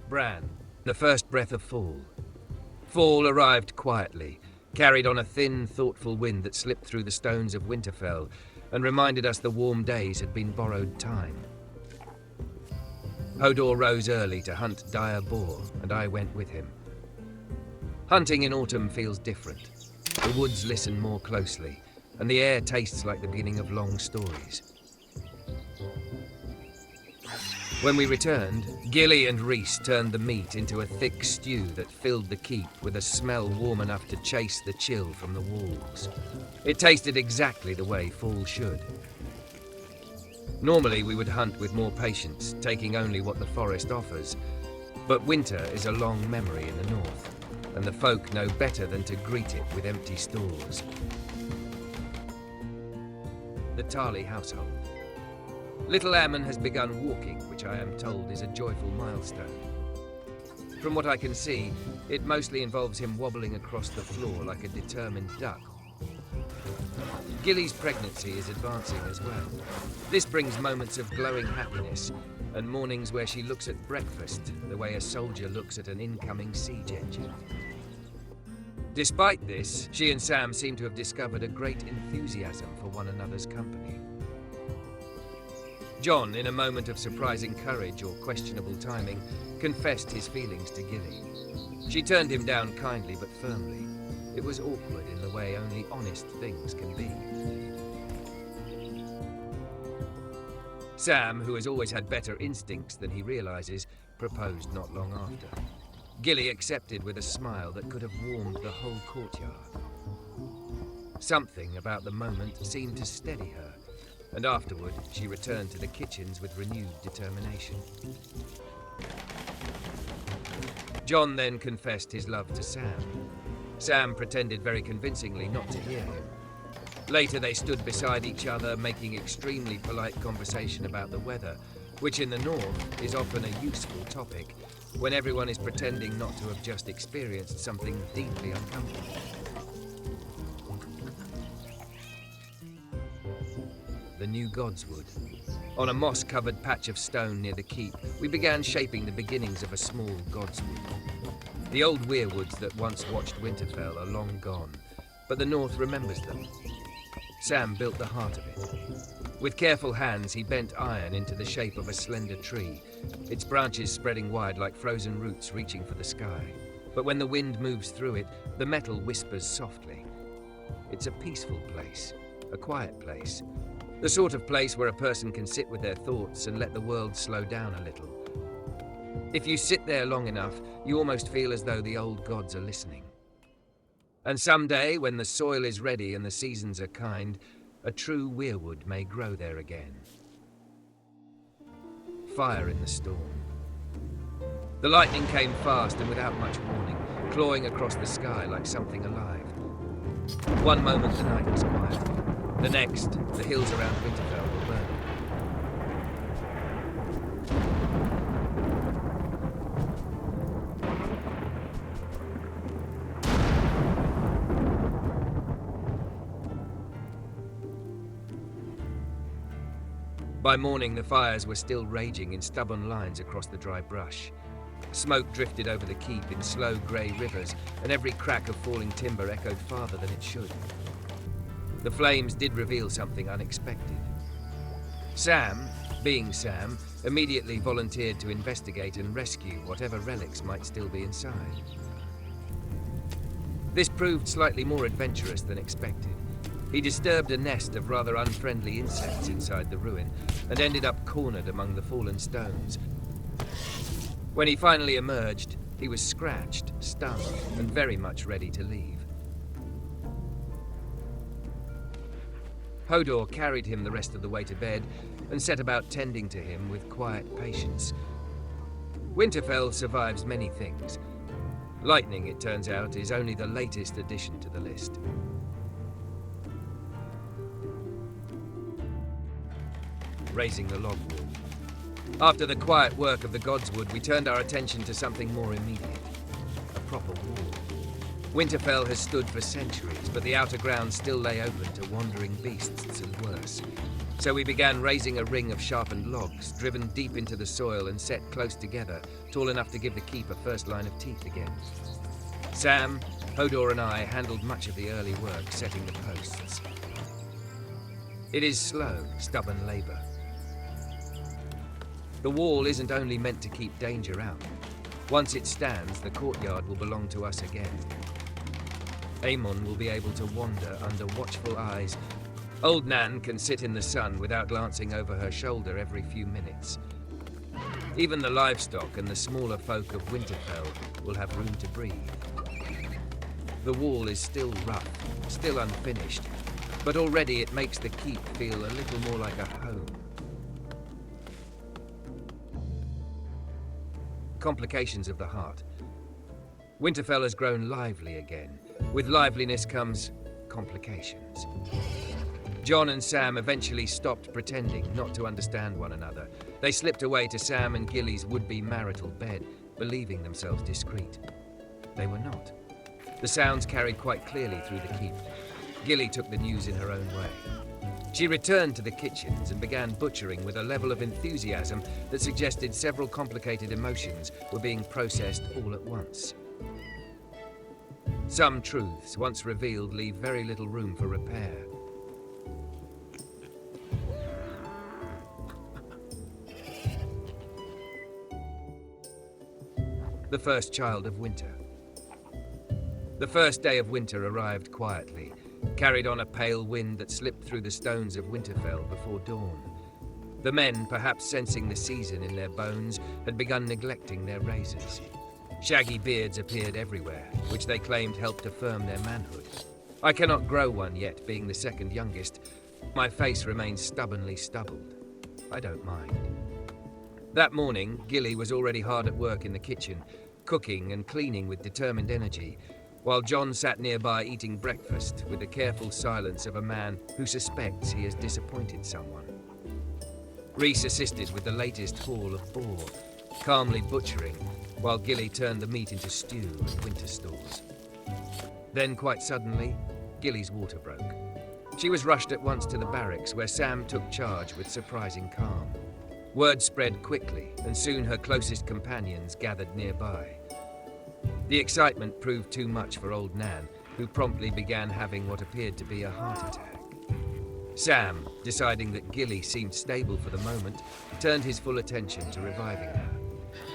Bran, the first breath of fall. Fall arrived quietly, carried on a thin, thoughtful wind that slipped through the stones of Winterfell and reminded us the warm days had been borrowed time. Hodor rose early to hunt dire boar, and I went with him. Hunting in autumn feels different. The woods listen more closely, and the air tastes like the beginning of long stories. When we returned, Gilly and Rhys turned the meat into a thick stew that filled the keep with a smell warm enough to chase the chill from the walls. It tasted exactly the way fall should. Normally we would hunt with more patience, taking only what the forest offers. But winter is a long memory in the north, and the folk know better than to greet it with empty stores. The Tarly household. Little Ammon has begun walking, which I am told is a joyful milestone. From what I can see, it mostly involves him wobbling across the floor like a determined duck. Gilly's pregnancy is advancing as well. This brings moments of glowing happiness, and mornings where she looks at breakfast the way a soldier looks at an incoming siege engine. Despite this, she and Sam seem to have discovered a great enthusiasm for one another's company. Jon, in a moment of surprising courage or questionable timing, confessed his feelings to Gilly. She turned him down kindly but firmly. It was awkward in the way only honest things can be. Sam, who has always had better instincts than he realizes, proposed not long after. Gilly accepted with a smile that could have warmed the whole courtyard. Something about the moment seemed to steady her, and afterward she returned to the kitchens with renewed determination. Jon then confessed his love to Sam. Sam pretended very convincingly not to hear him. Later they stood beside each other, making extremely polite conversation about the weather, which in the north is often a useful topic when everyone is pretending not to have just experienced something deeply uncomfortable. The new Godswood. On a moss-covered patch of stone near the keep, we began shaping the beginnings of a small Godswood. The old weirwoods that once watched Winterfell are long gone, but the north remembers them. Sam built the heart of it. With careful hands, he bent iron into the shape of a slender tree, its branches spreading wide like frozen roots reaching for the sky. But when the wind moves through it, the metal whispers softly. It's a peaceful place, a quiet place, the sort of place where a person can sit with their thoughts and let the world slow down a little. If you sit there long enough, you almost feel as though the old gods are listening. And someday, when the soil is ready and the seasons are kind, a true weirwood may grow there again. Fire in the storm. The lightning came fast and without much warning, clawing across the sky like something alive. One moment the night was quiet. The next, the hills around Winterfell were burning. By morning, the fires were still raging in stubborn lines across the dry brush. Smoke drifted over the keep in slow grey rivers, and every crack of falling timber echoed farther than it should. The flames did reveal something unexpected. Sam, being Sam, immediately volunteered to investigate and rescue whatever relics might still be inside. This proved slightly more adventurous than expected. He disturbed a nest of rather unfriendly insects inside the ruin and ended up cornered among the fallen stones. When he finally emerged, he was scratched, stunned, and very much ready to leave. Hodor carried him the rest of the way to bed and set about tending to him with quiet patience. Winterfell survives many things. Lightning, it turns out, is only the latest addition to the list. Raising the log wall. After the quiet work of the Godswood, we turned our attention to something more immediate. A proper wall. Winterfell has stood for centuries, but the outer ground still lay open to wandering beasts and worse. So we began raising a ring of sharpened logs, driven deep into the soil and set close together, tall enough to give the keep a first line of teeth again. Sam, Hodor and I handled much of the early work setting the posts. It is slow, stubborn labor. The wall isn't only meant to keep danger out. Once it stands, the courtyard will belong to us again. Aemon will be able to wander under watchful eyes. Old Nan can sit in the sun without glancing over her shoulder every few minutes. Even the livestock and the smaller folk of Winterfell will have room to breathe. The wall is still rough, still unfinished, but already it makes the keep feel a little more like a home. Complications of the heart. Winterfell has grown lively again. With liveliness comes complications. Jon and Sam eventually stopped pretending not to understand one another. They slipped away to Sam and Gilly's would-be marital bed, believing themselves discreet. They were not. The sounds carried quite clearly through the keep. Gilly took the news in her own way. She returned to the kitchens and began butchering with a level of enthusiasm that suggested several complicated emotions were being processed all at once. Some truths, once revealed, leave very little room for repair. The first child of winter. The first day of winter arrived quietly, carried on a pale wind that slipped through the stones of Winterfell before dawn. The men, perhaps sensing the season in their bones, had begun neglecting their razors. Shaggy beards appeared everywhere, which they claimed helped affirm their manhood. I cannot grow one yet, being the second youngest. My face remains stubbornly stubbled. I don't mind. That morning, Gilly was already hard at work in the kitchen, cooking and cleaning with determined energy, while Jon sat nearby eating breakfast with the careful silence of a man who suspects he has disappointed someone. Rhys assisted with the latest haul of boar, calmly butchering, while Gilly turned the meat into stew and winter stores. Then, quite suddenly, Gilly's water broke. She was rushed at once to the barracks, where Sam took charge with surprising calm. Word spread quickly, and soon her closest companions gathered nearby. The excitement proved too much for old Nan, who promptly began having what appeared to be a heart attack. Sam, deciding that Gilly seemed stable for the moment, turned his full attention to reviving her.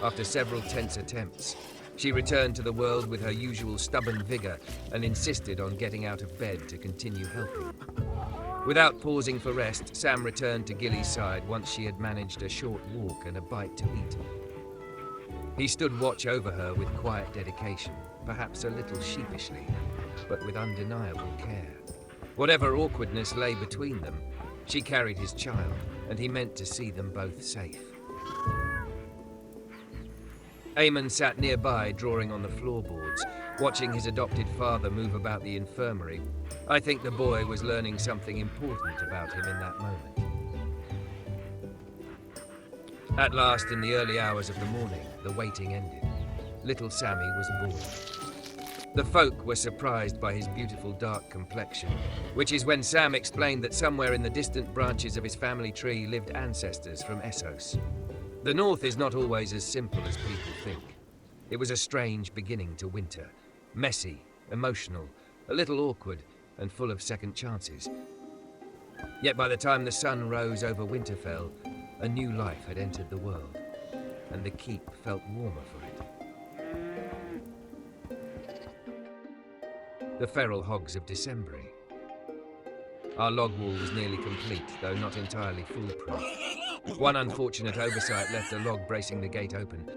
After several tense attempts, she returned to the world with her usual stubborn vigor and insisted on getting out of bed to continue helping. Without pausing for rest, Sam returned to Gilly's side once she had managed a short walk and a bite to eat. He stood watch over her with quiet dedication, perhaps a little sheepishly, but with undeniable care. Whatever awkwardness lay between them, she carried his child, and he meant to see them both safe. Aemon sat nearby, drawing on the floorboards, watching his adopted father move about the infirmary. I think the boy was learning something important about him in that moment. At last, in the early hours of the morning, the waiting ended. Little Sammy was born. The folk were surprised by his beautiful dark complexion, which is when Sam explained that somewhere in the distant branches of his family tree lived ancestors from Essos. The north is not always as simple as people think. It was a strange beginning to winter. Messy, emotional, a little awkward, and full of second chances. Yet by the time the sun rose over Winterfell, a new life had entered the world, and the keep felt warmer for it. The feral hogs of Decembery. Our log wall was nearly complete, though not entirely foolproof. One unfortunate oversight left a log bracing the gate open.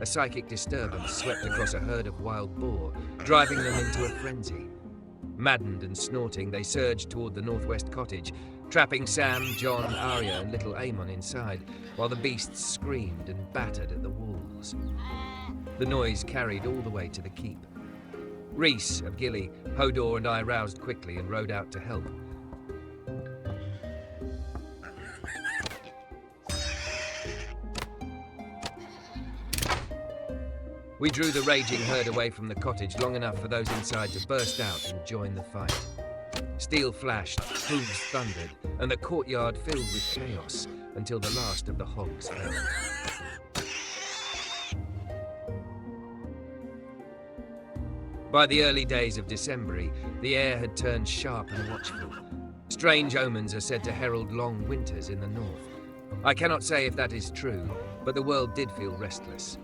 A psychic disturbance swept across a herd of wild boar, driving them into a frenzy. Maddened and snorting, they surged toward the northwest cottage, trapping Sam, Jon, Arya, and little Aemon inside, while the beasts screamed and battered at the walls. The noise carried all the way to the keep. Rhys of Gilly, Hodor, and I roused quickly and rode out to help. We drew the raging herd away from the cottage long enough for those inside to burst out and join the fight. Steel flashed, hooves thundered, and the courtyard filled with chaos until the last of the hogs fell. By the early days of December, the air had turned sharp and watchful. Strange omens are said to herald long winters in the north. I cannot say if that is true, but the world did feel restless.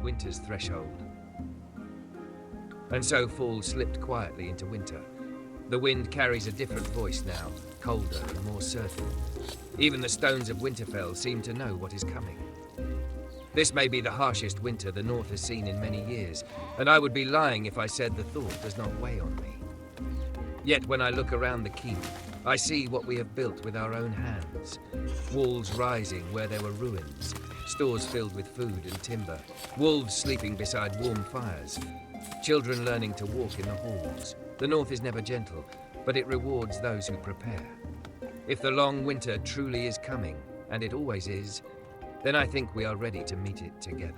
Winter's threshold. And so fall slipped quietly into winter. The wind carries a different voice now, colder and more certain. Even the stones of Winterfell seem to know what is coming. This may be the harshest winter the North has seen in many years, and I would be lying if I said the thought does not weigh on me. Yet when I look around the keep, I see what we have built with our own hands. Walls rising where there were ruins, stores filled with food and timber, wolves sleeping beside warm fires, children learning to walk in the halls. The North is never gentle, but it rewards those who prepare. If the long winter truly is coming, and it always is, then I think we are ready to meet it together.